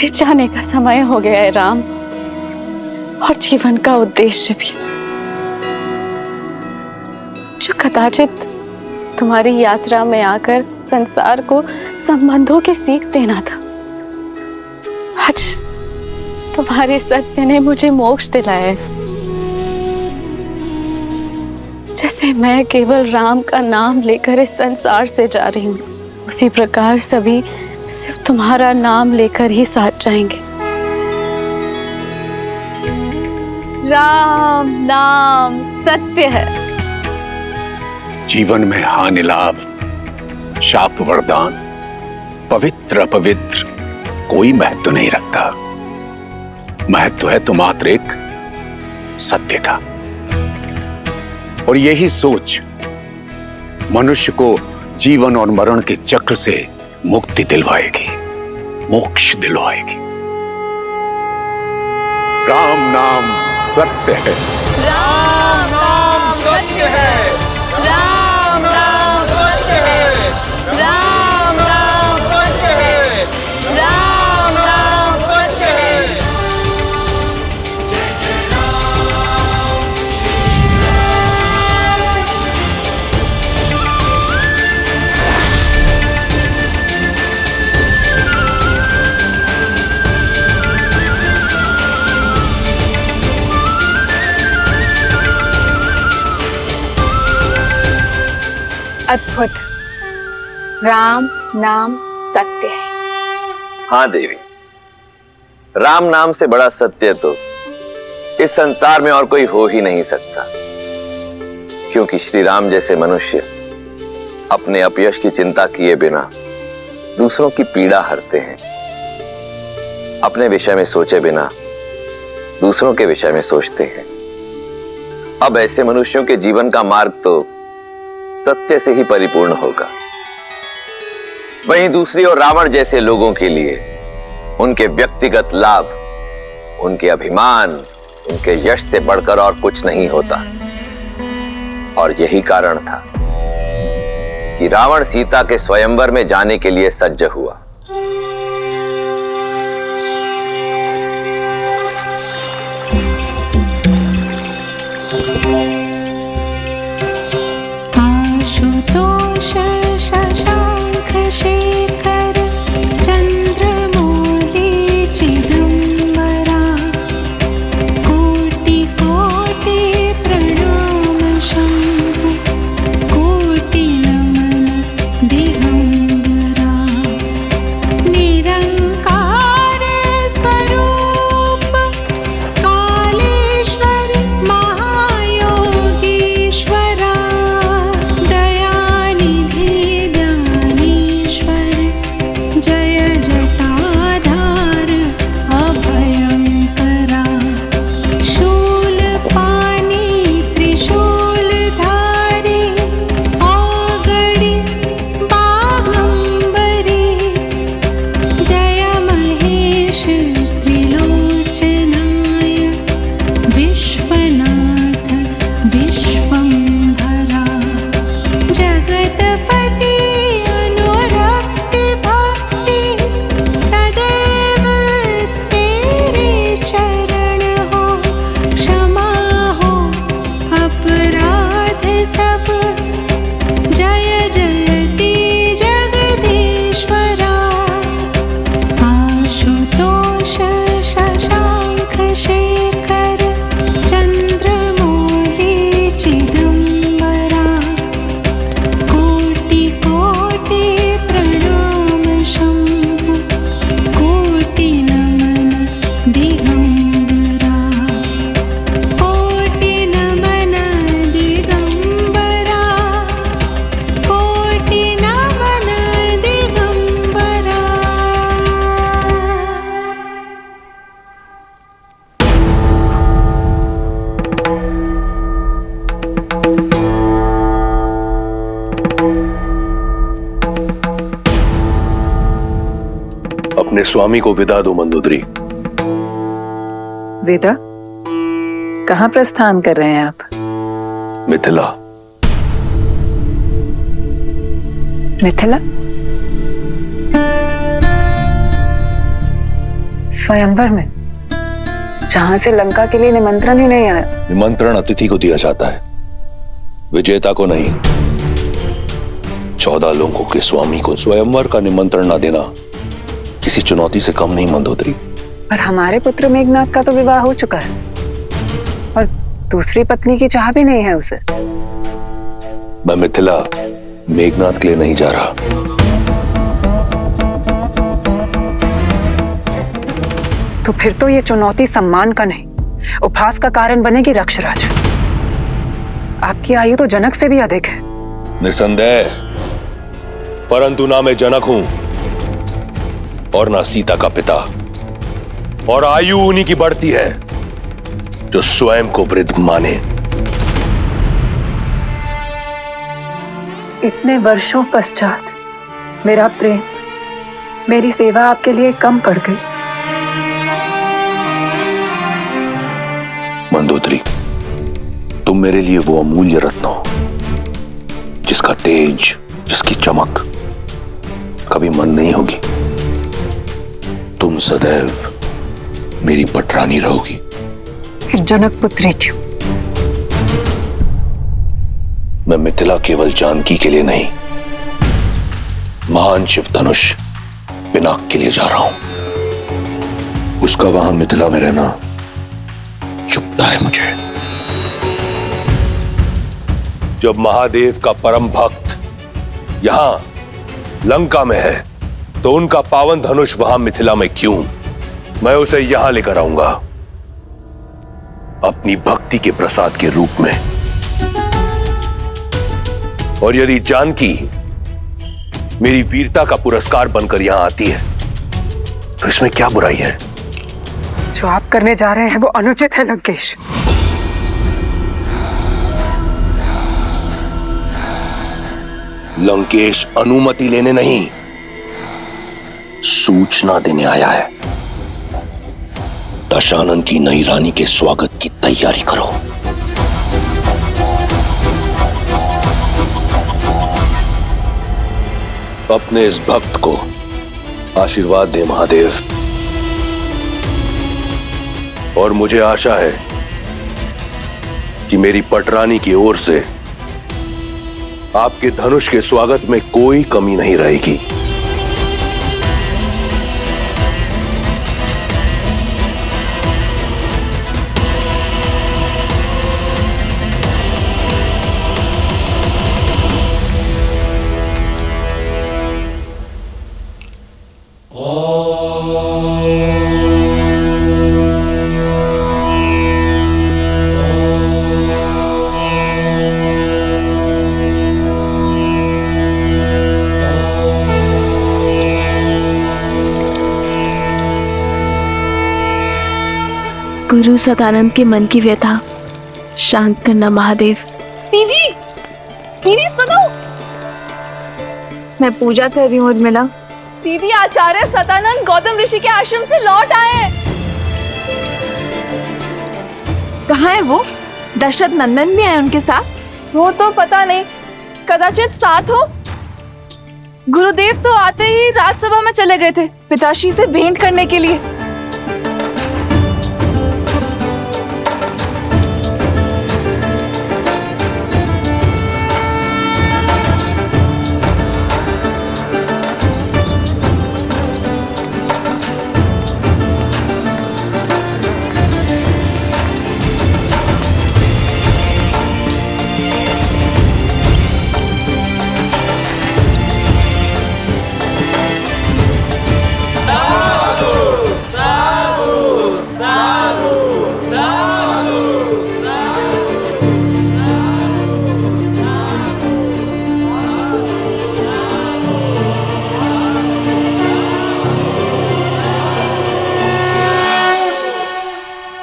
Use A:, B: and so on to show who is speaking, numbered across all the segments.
A: फिर जाने का समय हो गया है राम, और जीवन का उद्देश्य भी, जो कदाचित तुम्हारी यात्रा में आकर संसार को संबंधों की सीख देना था। आज तुम्हारे सत्य ने मुझे मोक्ष दिलाया है। जैसे मैं केवल राम का नाम लेकर इस संसार से जा रही हूँ, उसी प्रकार सभी सिर्फ तुम्हारा नाम लेकर ही साथ जाएंगे। राम नाम सत्य है।
B: जीवन में हानि लाभ, शाप वरदान, पवित्र अपवित्र कोई महत्व नहीं रखता। महत्व है तो मात्र एक सत्य का। और यही सोच मनुष्य को जीवन और मरण के चक्र से मुक्ति दिलवाएगी, मोक्ष दिलवाएगी। राम नाम सत्य है।
C: राम नाम सत्य है। राम नाम सत्य है। राम नाम सत्य है। राम नाम सत्य है। जय जय राम श्री राम।
D: अद्भुत। राम नाम सत्य है।
E: हाँ देवी, राम नाम से बड़ा सत्य तो इस संसार में और कोई हो ही नहीं सकता, क्योंकि श्री राम जैसे मनुष्य अपने अपयश की चिंता किए बिना दूसरों की पीड़ा हरते हैं, अपने विषय में सोचे बिना दूसरों के विषय में सोचते हैं। अब ऐसे मनुष्यों के जीवन का मार्ग तो सत्य से ही परिपूर्ण होगा। वहीं दूसरी ओर रावण जैसे लोगों के लिए उनके व्यक्तिगत लाभ, उनके अभिमान, उनके यश से बढ़कर और कुछ नहीं होता। और यही कारण था कि रावण सीता के स्वयंवर में जाने के लिए सज्ज हुआ।
F: अपने स्वामी को विदा दो मंदोदरी।
G: विदा? कहां प्रस्थान कर रहे हैं आप?
F: मिथिला।
G: मिथिला? स्वयंवर में, जहां से लंका के लिए निमंत्रण ही नहीं आया।
F: निमंत्रण अतिथि को दिया जाता है, विजेता को नहीं। 14 लोगों के स्वामी को स्वयंवर का निमंत्रण ना देना किसी चुनौती से कम नहीं मंदोदरी।
G: पर हमारे पुत्र मेघनाथ का तो विवाह हो चुका है और दूसरी पत्नी की चाह भी नहीं है उसे।
F: मैं मिथिला मेघनाथ के लिए नहीं जा रहा।
G: तो फिर तो ये चुनौती सम्मान का नहीं, उपहास का कारण बनेगी रक्षराज। आपकी आयु तो जनक से भी अधिक है।
F: निसंदेह, परंतु ना मैं जनक हूं और ना सीता का पिता, और आयु उन्हीं की बढ़ती है जो स्वयं को वृद्ध माने।
G: इतने वर्षों पश्चात मेरा प्रेम, मेरी सेवा आपके लिए कम पड़ गई।
F: मंदोदरी, तुम मेरे लिए वो अमूल्य रत्न हो जिसका तेज, जिसकी चमक कभी मंद नहीं होगी। तुम सदैव मेरी पटरानी रहोगी।
G: फिर जनक पुत्री क्यों?
F: मैं मिथिला केवल जानकी के लिए नहीं, महान शिव धनुष पिनाक के लिए जा रहा हूं। उसका वहां मिथिला में रहना चुभता है मुझे। जब महादेव का परम भक्त यहां लंका में है, तो उनका पावन धनुष वहां मिथिला में क्यों? मैं उसे यहां लेकर आऊंगा, अपनी भक्ति के प्रसाद के रूप में। और यदि जानकी मेरी वीरता का पुरस्कार बनकर यहां आती है, तो इसमें क्या बुराई है?
G: जो आप करने जा रहे हैं वो अनुचित है लंकेश।
F: लंकेश अनुमति लेने नहीं, सूचना देने आया है। दशानन की नई रानी के स्वागत की तैयारी करो। अपने इस भक्त को आशीर्वाद दे महादेव। और मुझे आशा है कि मेरी पटरानी की ओर से आपके धनुष के स्वागत में कोई कमी नहीं रहेगी।
H: गुरु सदानंद के मन की व्यथा शांत करना महादेव।
A: दीदी, दीदी सुनो।
H: मैं पूजा कर रही हूँ उर्मिला।
A: दीदी, आचार्य सदानंद गौतम ऋषि के आश्रम से लौट आए।
H: कहाँ है वो? दशरथ नंदन भी आए उनके साथ?
A: वो तो पता नहीं, कदाचित साथ हो। गुरुदेव तो आते ही राजसभा में चले गए थे पिताश्री से भेंट करने के लिए।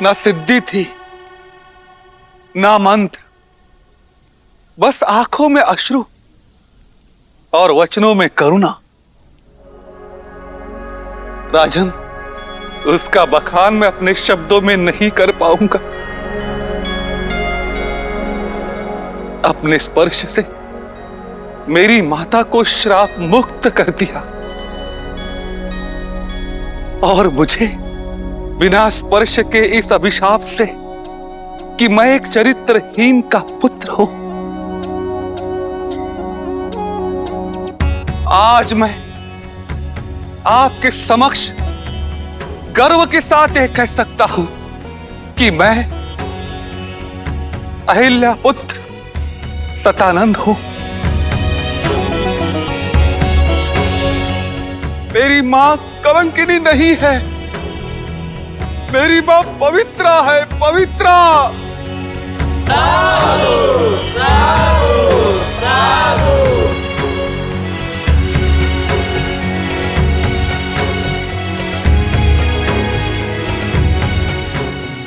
I: ना सिद्धि थी ना मंत्र, बस आंखों में अश्रु और वचनों में करुणा। राजन, उसका बखान मैं अपने शब्दों में नहीं कर पाऊंगा। अपने स्पर्श से मेरी माता को श्राप मुक्त कर दिया और मुझे बिना स्पर्श के इस अभिशाप से कि मैं एक चरित्रहीन का पुत्र हूं। आज मैं आपके समक्ष गर्व के साथ यह कह सकता हूं कि मैं अहिल्या पुत्र सतानंद हूं। मेरी मां कलंकिनी नहीं है, मेरी मां पवित्रा है, पवित्रा।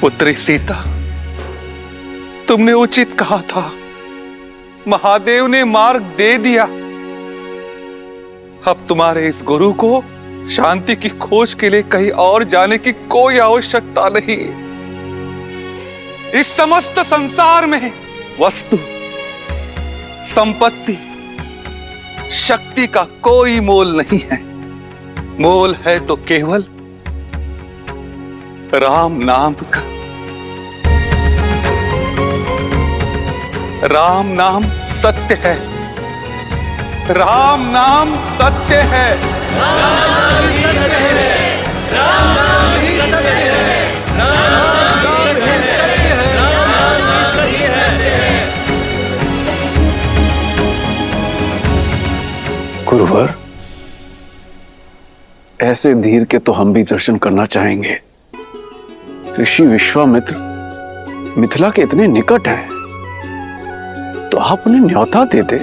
I: पुत्री सीता, तुमने उचित कहा था, महादेव ने मार्ग दे दिया। अब तुम्हारे इस गुरु को शांति की खोज के लिए कहीं और जाने की कोई आवश्यकता नहीं। इस समस्त संसार में वस्तु, संपत्ति, शक्ति का कोई मोल नहीं है। मोल है तो केवल राम नाम का। राम नाम सत्य है, राम नाम सत्य है, राम नाम ही सत्य है, राम नाम ही सत्य है, राम नाम ही सत्य है, राम नाम ही सत्य है।
B: गुरुवर, ऐसे धीर के तो हम भी दर्शन करना चाहेंगे। ऋषि विश्वामित्र मिथिला के इतने निकट हैं, तो आप उन्हें न्योता देते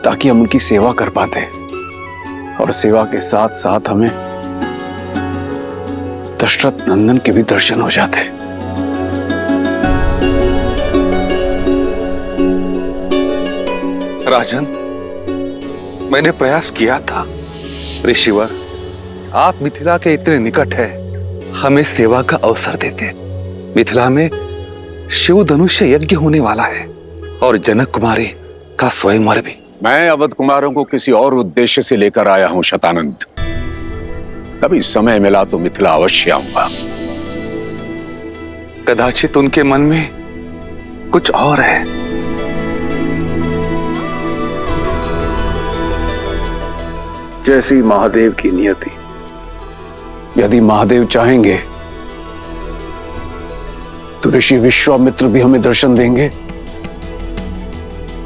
B: ताकि हम उनकी सेवा कर पाते, और सेवा के साथ साथ हमें दशरथ नंदन के भी दर्शन हो जाते।
I: राजन, मैंने प्रयास किया था। ऋषिवर, आप मिथिला के इतने निकट है, हमें सेवा का अवसर देते। मिथिला में शिव धनुष्य यज्ञ होने वाला है और जनक कुमारी का स्वयंवर भी।
B: मैं अवध कुमारों को किसी और उद्देश्य से लेकर आया हूं शतानंद। कभी समय मिला तो मिथिला अवश्य आऊंगा।
I: कदाचित उनके मन में कुछ और है।
B: जैसी महादेव की नियति। यदि महादेव चाहेंगे तो ऋषि विश्वामित्र भी हमें दर्शन देंगे,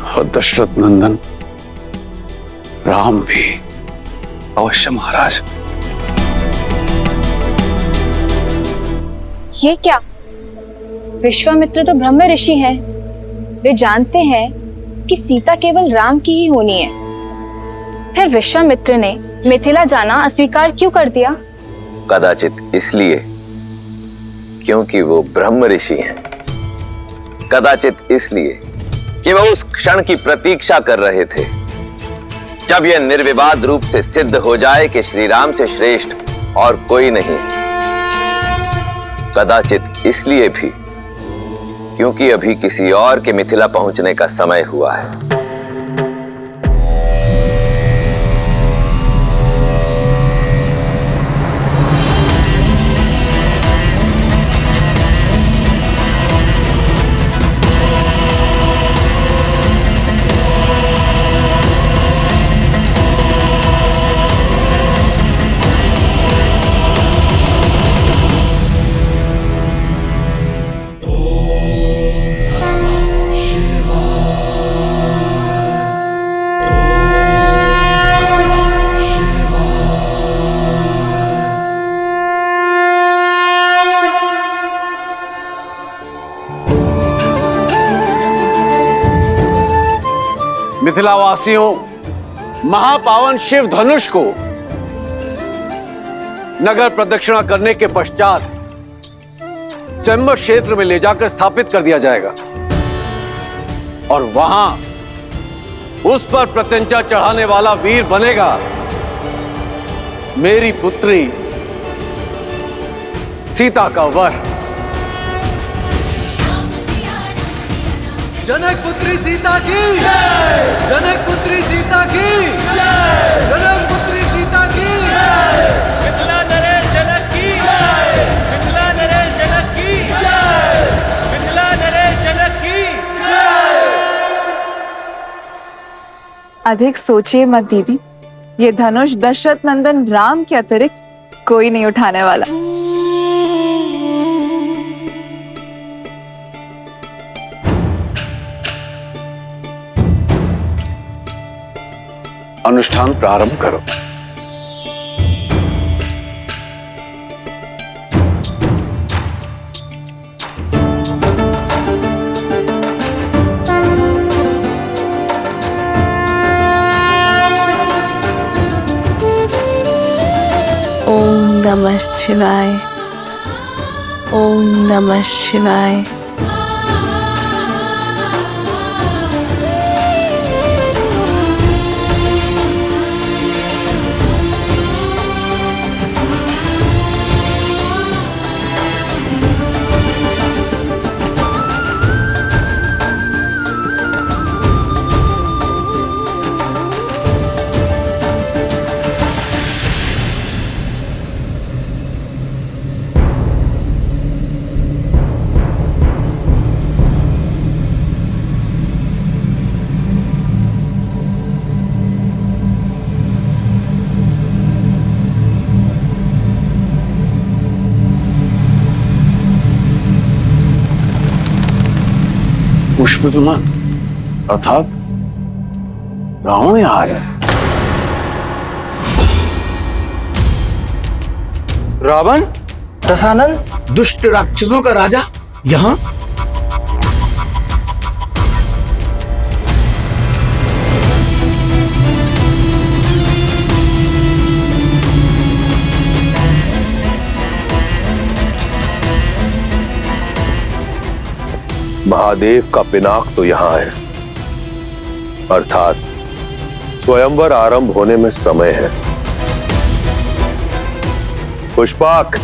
B: और दशरथ नंदन राम भी।
I: अवश्य महाराज।
D: ये क्या? विश्वामित्र तो ब्रह्म ऋषि हैं। वे जानते हैं कि सीता केवल राम की ही होनी है। फिर विश्वामित्र ने मिथिला जाना अस्वीकार क्यों कर दिया?
E: कदाचित इसलिए क्योंकि वो ब्रह्म ऋषि हैं। कदाचित इसलिए कि वह उस क्षण की प्रतीक्षा कर रहे थे जब यह निर्विवाद रूप से सिद्ध हो जाए कि श्री राम से श्रेष्ठ और कोई नहीं। कदाचित इसलिए भी क्योंकि अभी किसी और के मिथिला पहुंचने का समय हुआ है।
B: मिथिलावासियों, महापावन शिव धनुष को नगर प्रदक्षिणा करने के पश्चात स्वयंवर क्षेत्र में ले जाकर स्थापित कर दिया जाएगा, और वहां उस पर प्रत्यंचा चढ़ाने वाला वीर बनेगा मेरी पुत्री सीता का वर।
C: जनक पुत्री सीता की जय, जनक पुत्री सीता की जय, जनक पुत्री सीता की जय, मिथिला नरेश जनक की जय।
H: अधिक सोचिए मत दीदी, ये धनुष दशरथ नंदन राम के अतिरिक्त कोई नहीं उठाने वाला।
B: अनुष्ठान प्रारंभ करो।
A: ओम नमः शिवाय। ओम नमः शिवाय।
B: पुष्प विमान अर्थात रावण यहाँ आया।
C: रावण, दशानन, दुष्ट राक्षसों का राजा यहाँ?
F: महादेव का पिनाक तो यहां है, अर्थात स्वयंवर आरंभ होने में समय है। पुष्पाक,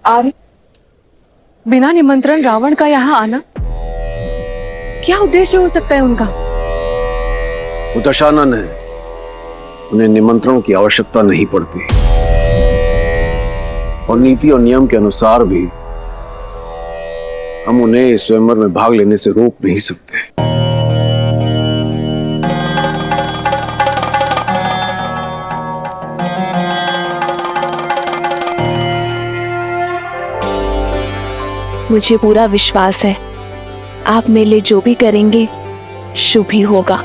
A: आर्य, बिना निमंत्रण रावण का यहाँ आना, क्या उद्देश्य हो सकता है उनका?
B: वो दशानन है, उन्हें निमंत्रण की आवश्यकता नहीं पड़ती और नीति और नियम के अनुसार भी हम उन्हें इस स्वयंवर में भाग लेने से रोक नहीं सकते।
H: मुझे पूरा विश्वास है आप मेरे लिए जो भी करेंगे शुभ ही होगा।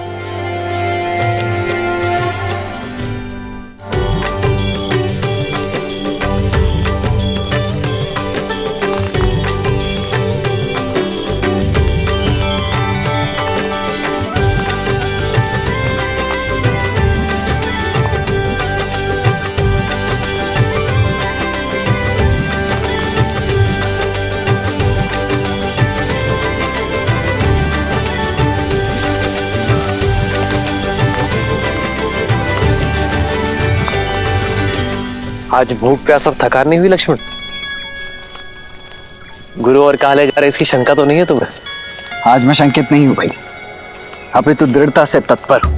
J: आज भूख प्यास और थकान नहीं हुई लक्ष्मण? गुरु और कहा ले जा रहे इसकी शंका तो नहीं है तुम्हें?
K: आज मैं शंकित नहीं हूं भाई, अपितु दृढ़ता से तत्पर हूं,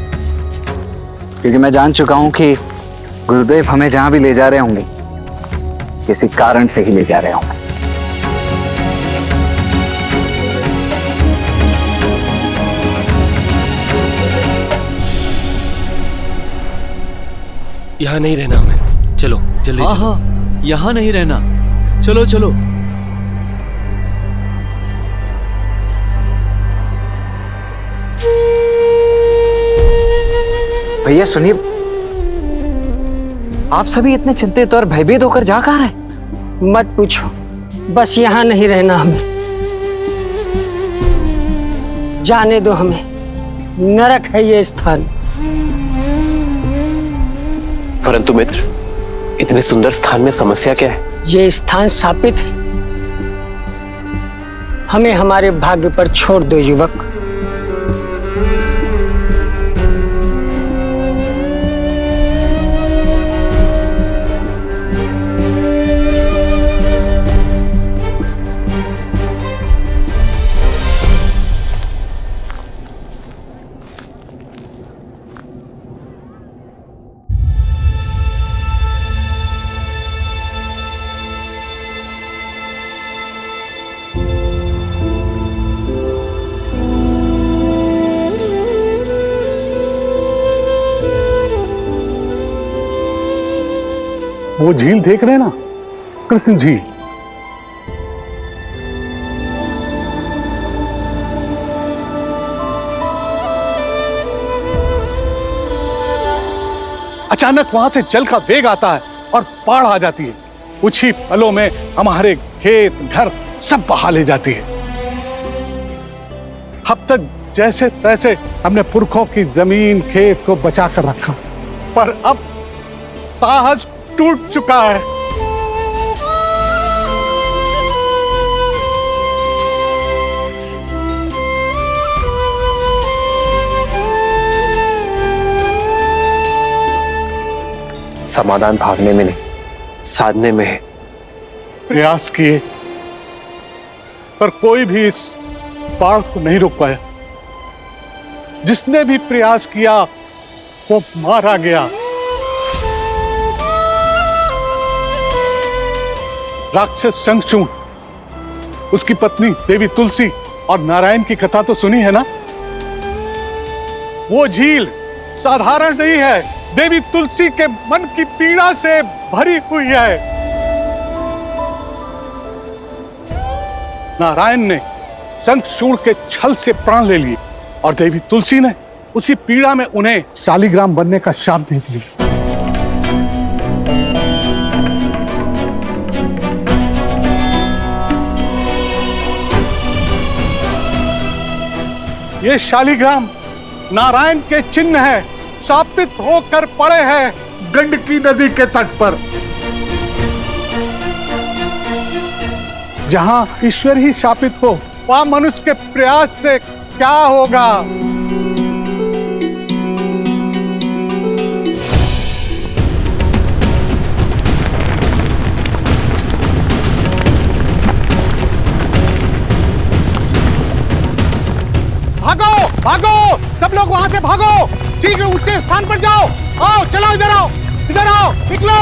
K: क्योंकि मैं जान चुका हूं कि गुरुदेव हमें जहां भी ले जा रहे होंगे किसी कारण से ही ले जा रहे होंगे।
C: यहाँ नहीं रहना हमें, चलो जल्दी चलो।
L: हाँ, यहाँ नहीं रहना, चलो चलो।
K: भैया सुनिए, आप सभी इतने चिंतित और भयभीत होकर जा कहाँ रहे?
M: मत पूछो, बस यहाँ नहीं रहना हमें, जाने दो हमें, नरक है ये स्थान।
J: परंतु मित्र, इतने सुंदर स्थान में समस्या क्या है?
M: ये स्थान शापित है, हमें हमारे भाग्य पर छोड़ दो युवक।
I: वो झील देख रहे हैं ना, कृष्ण झील। अचानक वहां से जल का वेग आता है और बाढ़ आ जाती है। कुछ ही पलों में हमारे खेत घर सब बहा ले जाती है। अब तक जैसे तैसे हमने पुरखों की जमीन खेत को बचा कर रखा, पर अब साहस टूट चुका है।
J: समाधान भागने में नहीं, साधने में है।
I: प्रयास किए, पर कोई भी इस बाढ़ को नहीं रोक पाया। जिसने भी प्रयास किया वो मारा गया। राक्षस शंखचूड़, उसकी पत्नी देवी तुलसी और नारायण की कथा तो सुनी है ना। वो झील साधारण नहीं है, देवी तुलसी के मन की पीड़ा से भरी हुई है। नारायण ने शंखचूड़ के छल से प्राण ले लिए और देवी तुलसी ने उसी पीड़ा में उन्हें शालिग्राम बनने का शाप दे दिया। ये शालिग्राम नारायण के चिन्ह है, शापित होकर पड़े हैं गंडकी नदी के तट पर। जहां ईश्वर ही शापित हो, वहां मनुष्य के प्रयास से क्या होगा। भागो भागो, सब लोग वहां से भागो, शीघ्र ऊंचे स्थान पर जाओ। आओ चलो, इधर आओ, इधर आओ, निकलो।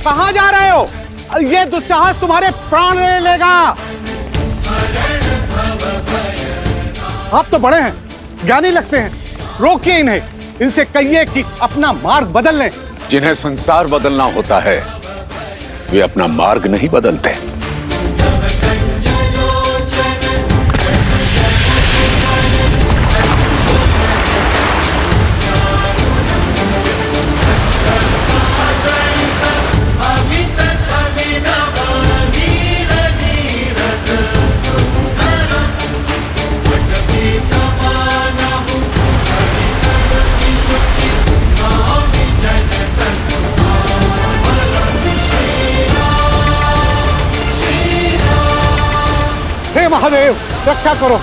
I: कहां जा रहे हो? ये दुस्साहस तुम्हारे प्राण ले लेगा। आप तो बड़े हैं, ज्ञानी लगते हैं, रोकिए इन्हें। इनसे कहिए कि अपना मार्ग बदल लें।
B: जिन्हें संसार बदलना होता है वे अपना मार्ग नहीं बदलते।
I: हे महादेव, रक्षा करो।